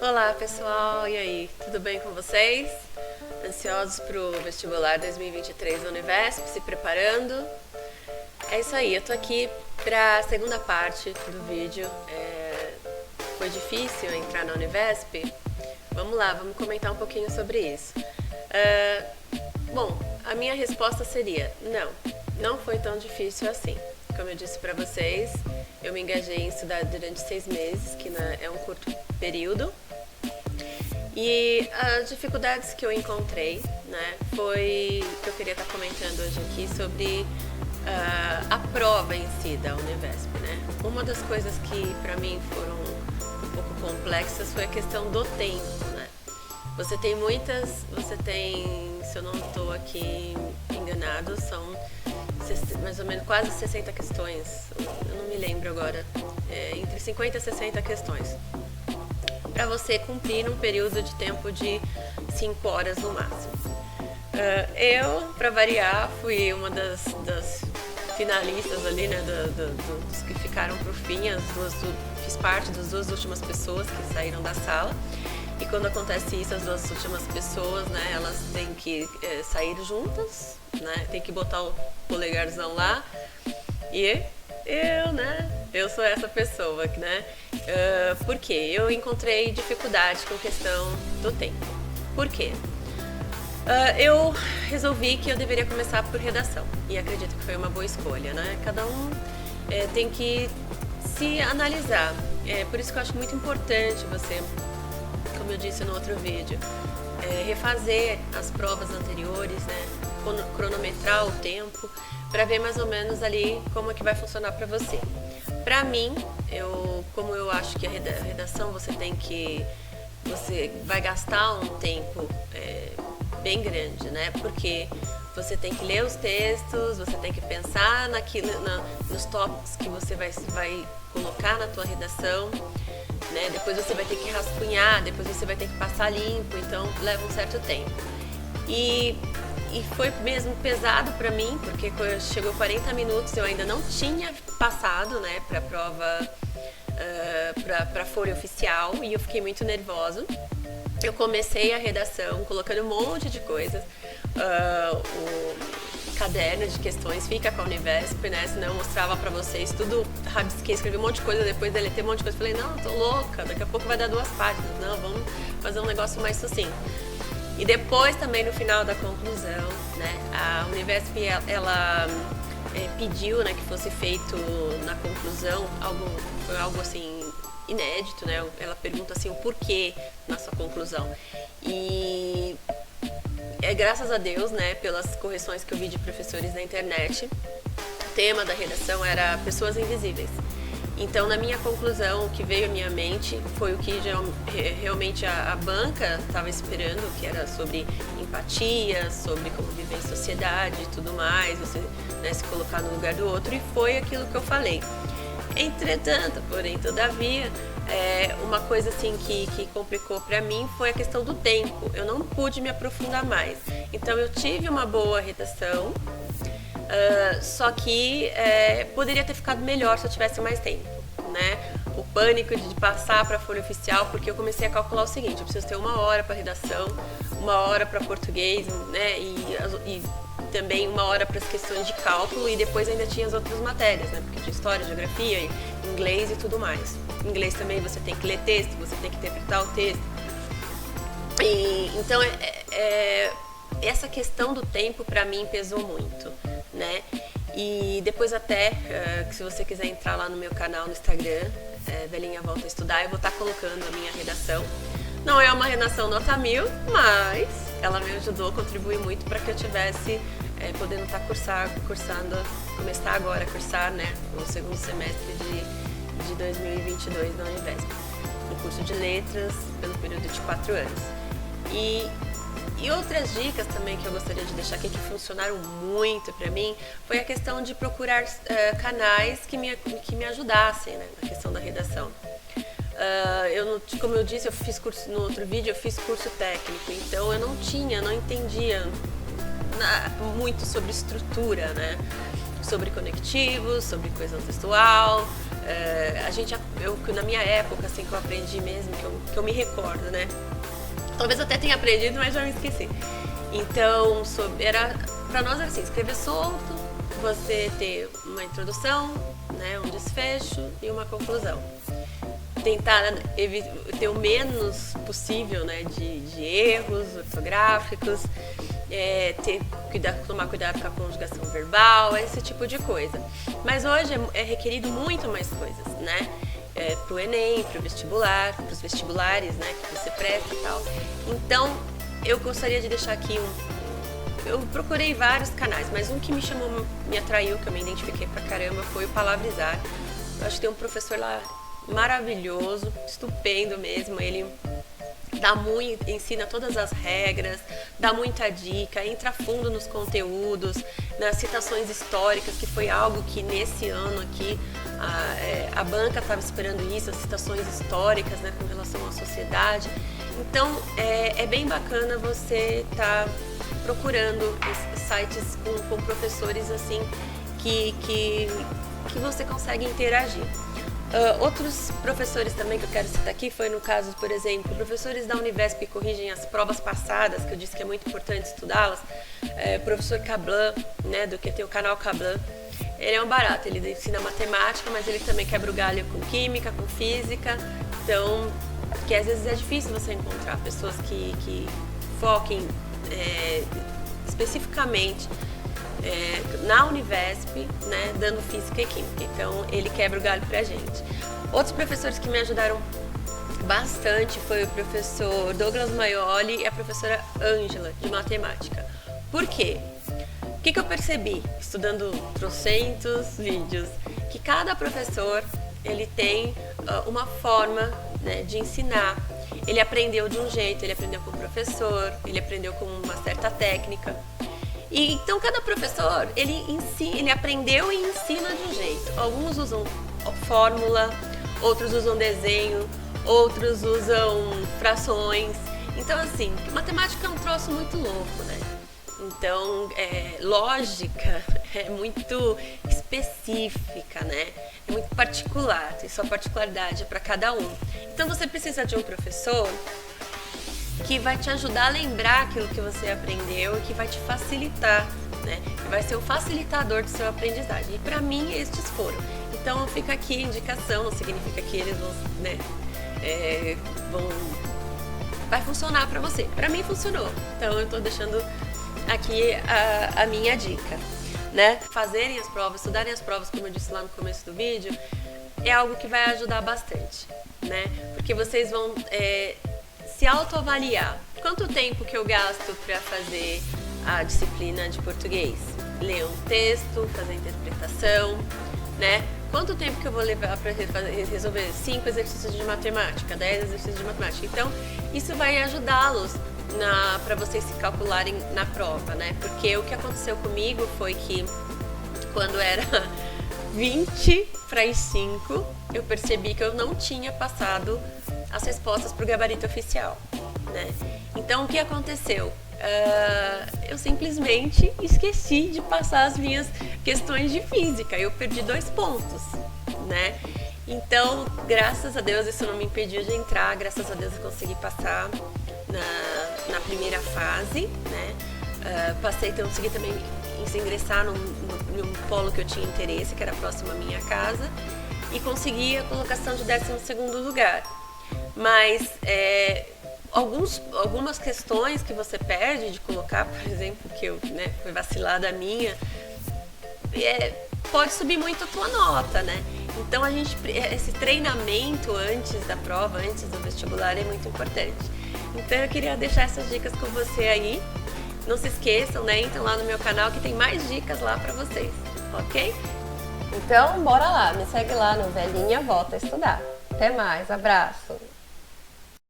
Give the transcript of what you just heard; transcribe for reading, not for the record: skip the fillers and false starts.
Olá pessoal, e aí, tudo bem com vocês? Ansiosos para o vestibular 2023 da Univesp, se preparando? É isso aí, eu tô aqui para a segunda parte do vídeo. Foi difícil entrar na Univesp? Vamos lá, vamos comentar um pouquinho sobre isso. Bom, a minha resposta seria não foi tão difícil assim. Como eu disse para vocês, eu me engajei em estudar durante 6 meses, que é um curto período. E as dificuldades que eu encontrei, foi que eu queria estar comentando hoje aqui sobre a prova em si da Univesp, Uma das coisas que para mim foram um pouco complexas foi a questão do tempo, Você tem, se eu não estou aqui enganado, são mais ou menos quase 60 questões, eu não me lembro agora, entre 50 e 60 questões, para você cumprir num período de tempo de 5 horas no máximo. Eu, para variar, fui uma das finalistas ali, dos que ficaram pro fim, fiz parte das 2 últimas pessoas que saíram da sala. E quando acontece isso, as 2 últimas pessoas, elas têm que sair juntas, tem que botar o polegarzão lá. E eu sou essa pessoa, Por quê? Eu encontrei dificuldade com a questão do tempo. Por quê? Eu resolvi que eu deveria começar por redação. E acredito que foi uma boa escolha, Cada um tem que se analisar. Por isso que eu acho muito importante você, como eu disse no outro vídeo, refazer as provas anteriores, cronometrar o tempo, para ver mais ou menos ali como é que vai funcionar para você. Para mim, como eu acho que a redação você vai gastar um tempo bem grande, Porque você tem que ler os textos, você tem que pensar nos tópicos que você vai colocar na tua redação, Depois você vai ter que rascunhar, depois você vai ter que passar limpo, então leva um certo tempo. E foi mesmo pesado para mim, porque quando chegou 40 minutos eu ainda não tinha passado, para a prova, para a folha oficial, e eu fiquei muito nervosa. Eu comecei a redação colocando um monte de coisas. O caderno de questões fica com a Univesp, senão eu mostrava pra vocês tudo, rabisquei, escrevi um monte de coisa, depois deletei um monte de coisa, falei, não, tô louca, daqui a pouco vai dar 2 páginas, não, vamos fazer um negócio mais sucinto. E depois também no final da conclusão, a Univesp, ela pediu, que fosse feito na conclusão algo assim inédito, Ela pergunta assim o porquê na sua conclusão. E graças a Deus, pelas correções que eu vi de professores na internet, o tema da redação era pessoas invisíveis. Então, na minha conclusão, o que veio à minha mente foi o que realmente a banca estava esperando, que era sobre empatia, sobre como viver em sociedade e tudo mais, você se colocar no lugar do outro, e foi aquilo que eu falei. Entretanto, porém, todavia, uma coisa assim que complicou para mim foi a questão do tempo. Eu não pude me aprofundar mais. Então, eu tive uma boa redação, só que poderia ter ficado melhor se eu tivesse mais tempo, O pânico de passar para a folha oficial, porque eu comecei a calcular o seguinte: eu preciso ter 1 hora para redação, 1 hora para português, e também 1 hora para as questões de cálculo, e depois ainda tinha as outras matérias, Porque tinha história, geografia, inglês e tudo mais. Em inglês também você tem que ler texto, você tem que interpretar o texto. Então, essa questão do tempo para mim pesou muito, E depois até, se você quiser entrar lá no meu canal no Instagram, Velhinha Volta a Estudar, eu vou estar colocando a minha redação. Não é uma redação nota 1000, mas ela me ajudou, contribuiu muito para que eu tivesse podendo estar começar agora a cursar, o 2º semestre de 2022 na Univesp, no curso de letras, pelo período de 4 anos. E outras dicas também que eu gostaria de deixar aqui, que funcionaram muito para mim, foi a questão de procurar canais que me ajudassem, na questão da redação. Como eu disse, eu fiz curso no outro vídeo, eu fiz curso técnico, então eu não entendia muito sobre estrutura, sobre conectivos, sobre coesão textual. Na minha época, assim, que eu aprendi mesmo, que eu me recordo, né? Talvez eu até tenha aprendido, mas já me esqueci. Então, para nós era assim, escrever solto, você ter uma introdução, né, um desfecho e uma conclusão. Tentar ter o menos possível, né, de erros ortográficos, tomar cuidado com a conjugação verbal, esse tipo de coisa. Mas hoje é requerido muito mais coisas, né? Para o Enem, para o vestibular, para os vestibulares, né, que você presta e tal. Então, eu gostaria de deixar aqui eu procurei vários canais, mas um que me atraiu, que eu me identifiquei pra caramba, foi o Palavrizar. Eu acho que tem um professor lá maravilhoso, estupendo mesmo. Ele ensina todas as regras, dá muita dica, entra fundo nos conteúdos, nas citações históricas, que foi algo que nesse ano aqui a banca estava esperando isso, as citações históricas, né, com relação à sociedade. Então é bem bacana você estar procurando sites com professores assim que você consegue interagir. Outros professores também que eu quero citar aqui foi no caso, por exemplo, professores da Univesp que corrigem as provas passadas, que eu disse que é muito importante estudá-las. O professor Cablan, né, do que tem o canal Cablan, ele é um barato, ele ensina matemática, mas ele também quebra o galho com química, com física, então, que às vezes é difícil você encontrar pessoas que foquem especificamente na Univesp, né, dando física e química. Então ele quebra o galho pra gente. Outros professores que me ajudaram bastante foi o professor Douglas Maioli e a professora Ângela, de matemática. Por quê? O que eu percebi estudando trocentos vídeos? Que cada professor ele tem uma forma, né, de ensinar. Ele aprendeu de um jeito, ele aprendeu com o professor, ele aprendeu com uma certa técnica. E então cada professor, ele aprendeu e ensina de um jeito. Alguns usam fórmula, outros usam desenho, outros usam frações. Então assim, matemática é um troço muito louco, né? Então, lógica é muito específica, né? É muito particular, tem sua particularidade para cada um. Então você precisa de um professor que vai te ajudar a lembrar aquilo que você aprendeu e que vai te facilitar, né? Que vai ser o facilitador do seu aprendizagem. E para mim estes foram. Então fica aqui a indicação, não significa que eles vão, né, vai funcionar para você. Para mim funcionou. Então eu estou deixando aqui a minha dica, né? Fazerem as provas, estudarem as provas, como eu disse lá no começo do vídeo, é algo que vai ajudar bastante, né? Porque vocês vão se autoavaliar. Quanto tempo que eu gasto para fazer a disciplina de português? Ler um texto, fazer interpretação, né? Quanto tempo que eu vou levar para resolver 5 exercícios de matemática, 10 exercícios de matemática? Então, isso vai ajudá-los para vocês se calcularem na prova, né? Porque o que aconteceu comigo foi que quando era 20 para as 5, eu percebi que eu não tinha passado as respostas para o gabarito oficial, né? Então, o que aconteceu? Eu simplesmente esqueci de passar as minhas questões de física. Eu perdi 2 pontos, né? Então, graças a Deus, isso não me impediu de entrar. Graças a Deus, eu consegui passar na primeira fase, né? Passei, então, consegui também ingressar num polo que eu tinha interesse, que era próximo à minha casa, e consegui a colocação de 12º lugar. Mas algumas questões que você perde de colocar, por exemplo, que eu, né, foi vacilada a minha, pode subir muito a tua nota, né? Então esse treinamento antes da prova, antes do vestibular, é muito importante. Então eu queria deixar essas dicas com você aí. Não se esqueçam, né? Entrem lá no meu canal que tem mais dicas lá pra vocês, ok? Então bora lá, me segue lá no Velhinha Volta a Estudar. Até mais, abraço!